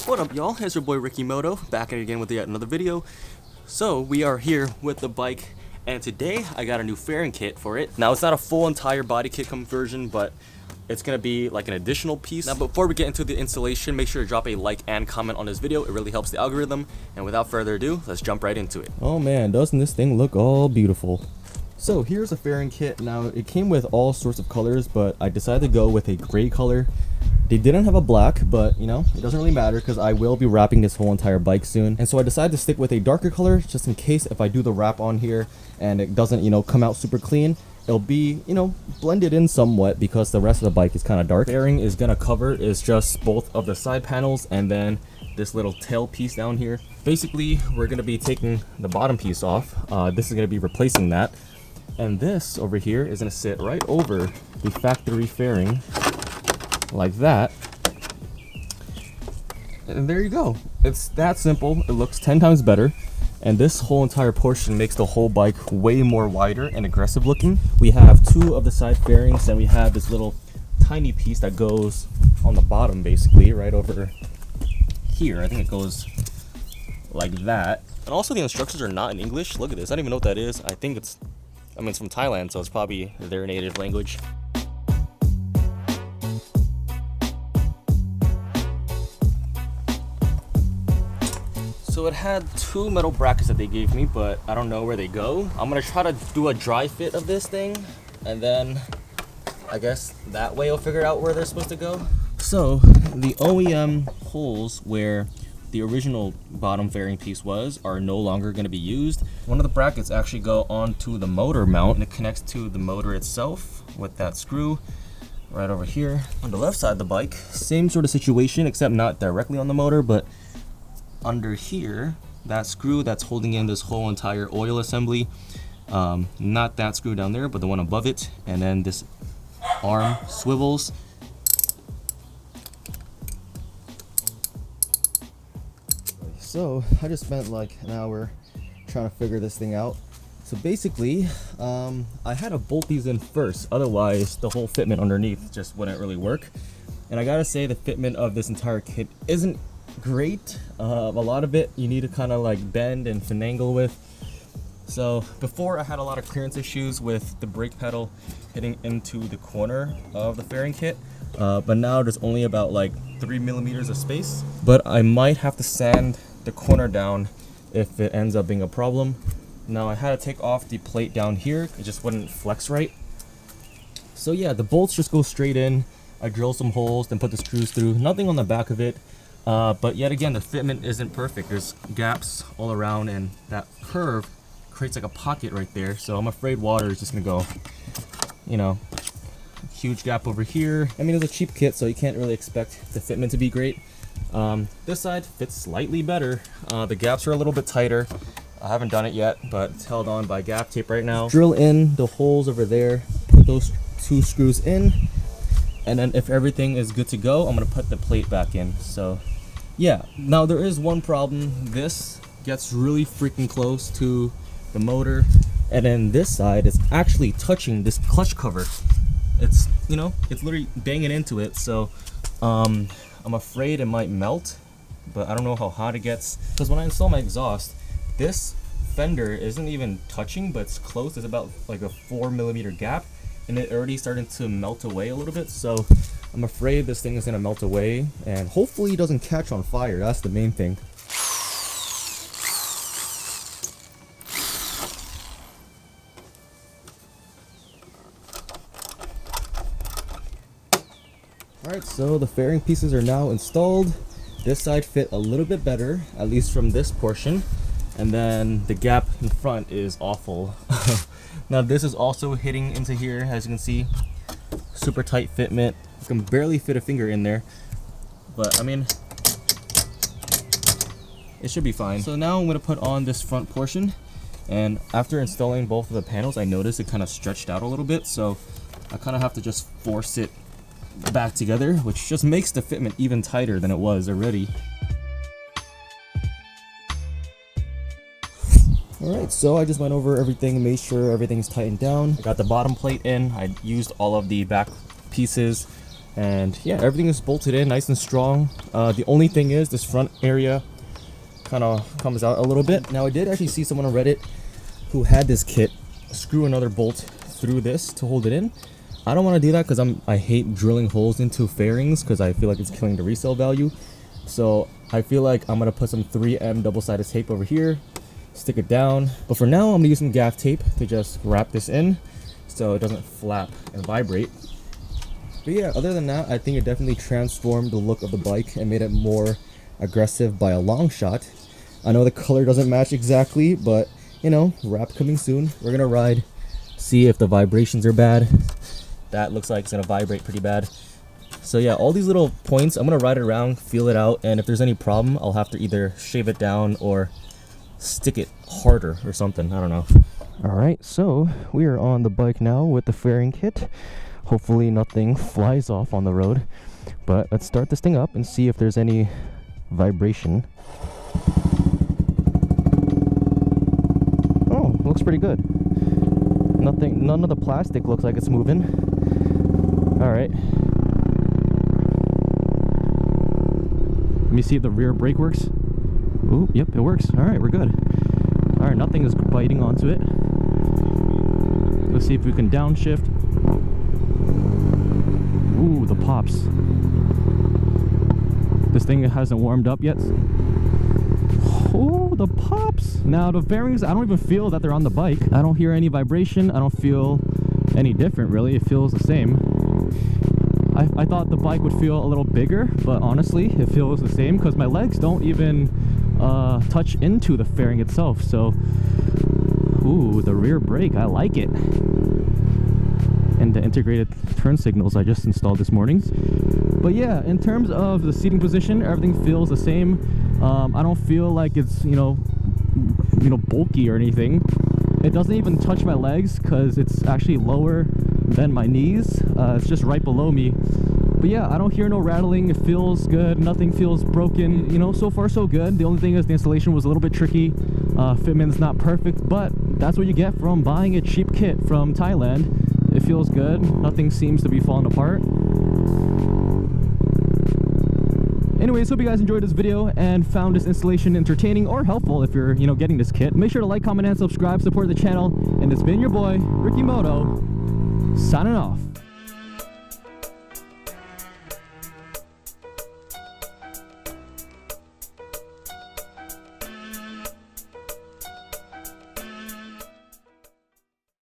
What up, y'all? It's your boy RickyMoto, back at it again with yet another video. So we are here with the bike, and today I got a new fairing kit for it. Now it's not a full entire body kit conversion, but it's gonna be like an additional piece. Now before we get into the installation, make sure to drop a like and comment on this video. It really helps the algorithm. And without further ado, let's jump right into it. Oh man, doesn't this thing look all beautiful? So here's a fairing kit. Now it came with all sorts of colors, but I decided to go with a gray color. They didn't have a black, but you know, it doesn't really matter because I will be wrapping this whole entire bike soon. And so I decided to stick with a darker color just in case if I do the wrap on here and it doesn't, you know, come out super clean, it'll be, you know, blended in somewhat because the rest of the bike is kind of dark. Fairing is gonna cover is just both of the side panels and then this little tail piece down here. Basically, we're gonna be taking the bottom piece off. This is gonna be replacing that. And this over here is gonna sit right over the factory fairing like that. And there you go. It's that simple. It looks 10 times better. And this whole entire portion makes the whole bike way more wider and aggressive looking. We have two of the side fairings and we have this little tiny piece that goes on the bottom basically right over here. I think it goes like that. And also the instructions are not in English. Look at this. I don't even know what that is. I mean, it's from Thailand, so it's probably their native language. So it had two metal brackets that they gave me, but I don't know where they go. I'm gonna try to do a dry fit of this thing, and then I guess that way I'll figure out where they're supposed to go. So the OEM holes where the original bottom fairing piece was are no longer going to be used. One of the brackets actually go onto the motor mount and it connects to the motor itself with that screw right over here. On the left side of the bike, same sort of situation except not directly on the motor, but under here, that screw that's holding in this whole entire oil assembly, not that screw down there, but the one above it, and then this arm swivels. So I just spent like an hour trying to figure this thing out. So basically, I had to bolt these in first, otherwise the whole fitment underneath just wouldn't really work. And I gotta say the fitment of this entire kit isn't great. A lot of it you need to kind of like bend and finagle with. So before I had a lot of clearance issues with the brake pedal hitting into the corner of the fairing kit, but now there's only about like 3 millimeters of space. But I might have to sand the corner down if it ends up being a problem. Now I had to take off the plate down here, it just wouldn't flex right. So yeah, the bolts just go straight in. I drill some holes, then put the screws through. Nothing on the back of it. But yet again, the fitment isn't perfect. There's gaps all around and that curve creates like a pocket right there. So I'm afraid water is just gonna go, you know, huge gap over here. I mean, it's a cheap kit, so you can't really expect the fitment to be great. This side fits slightly better. The gaps are a little bit tighter. I haven't done it yet, but it's held on by gap tape right now. Drill in the holes over there, put those two screws in, and then if everything is good to go, I'm gonna put the plate back in. So yeah, now there is one problem. This gets really freaking close to the motor, and then this side is actually touching this clutch cover. It's, you know, it's literally banging into it. So I'm afraid it might melt, but I don't know how hot it gets. Because when I install my exhaust, this fender isn't even touching, but it's close. There's about like a 4 millimeter gap, and it already starting to melt away a little bit. So I'm afraid this thing is gonna melt away, and hopefully it doesn't catch on fire. That's the main thing. Alright, so the fairing pieces are now installed. This side fit a little bit better, at least from this portion. And then the gap in front is awful. Now this is also hitting into here, as you can see. Super tight fitment. I can barely fit a finger in there. But I mean, it should be fine. So now I'm going to put on this front portion. And after installing both of the panels, I noticed it kind of stretched out a little bit. So I kind of have to just force it back together, which just makes the fitment even tighter than it was already. Alright, so I just went over everything, made sure everything's tightened down. I got the bottom plate in. I used all of the back pieces And yeah, everything is bolted in nice and strong. The only thing is this front area kind of comes out a little bit. Now I did actually see someone on Reddit who had this kit screw another bolt through this to hold it in. I don't want to do that because I hate drilling holes into fairings because I feel like it's killing the resale value. So I feel like I'm gonna put some 3M double-sided tape over here, stick it down. But for now, I'm gonna use some gaff tape to just wrap this in so it doesn't flap and vibrate. But yeah, other than that, I think it definitely transformed the look of the bike and made it more aggressive by a long shot. I know the color doesn't match exactly, but you know, wrap coming soon. We're gonna ride, see if the vibrations are bad. That looks like it's gonna vibrate pretty bad. So yeah, all these little points, I'm gonna ride it around, feel it out, and if there's any problem, I'll have to either shave it down or stick it harder or something. I don't know. All right, so we are on the bike now with the fairing kit. Hopefully nothing flies off on the road, but let's start this thing up and see if there's any vibration. Oh, looks pretty good. None of the plastic looks like it's moving. All right. Let me see if the rear brake works. Ooh, yep, it works. All right, we're good. All right, nothing is biting onto it. Let's see if we can downshift. Ooh, the pops. This thing hasn't warmed up yet. Oh, the pops. Now the bearings, I don't even feel that they're on the bike. I don't hear any vibration. I don't feel any different really. It feels the same. I thought the bike would feel a little bigger, but honestly it feels the same because my legs don't even touch into the fairing itself. So ooh, the rear brake, I like it. And the integrated turn signals I just installed this morning. But yeah, in terms of the seating position, everything feels the same. I don't feel like it's you know bulky or anything. It doesn't even touch my legs because it's actually lower than my knees. It's just right below me. But yeah, I don't hear no rattling. It feels good. Nothing feels broken. You know, so far so good. The only thing is the installation was a little bit tricky. Fitment's not perfect, but that's what you get from buying a cheap kit from Thailand. It feels good. Nothing seems to be falling apart. Anyways, hope you guys enjoyed this video and found this installation entertaining or helpful if you're, getting this kit. Make sure to like, comment, and subscribe, support the channel. And it's been your boy, RickyMoto, signing off.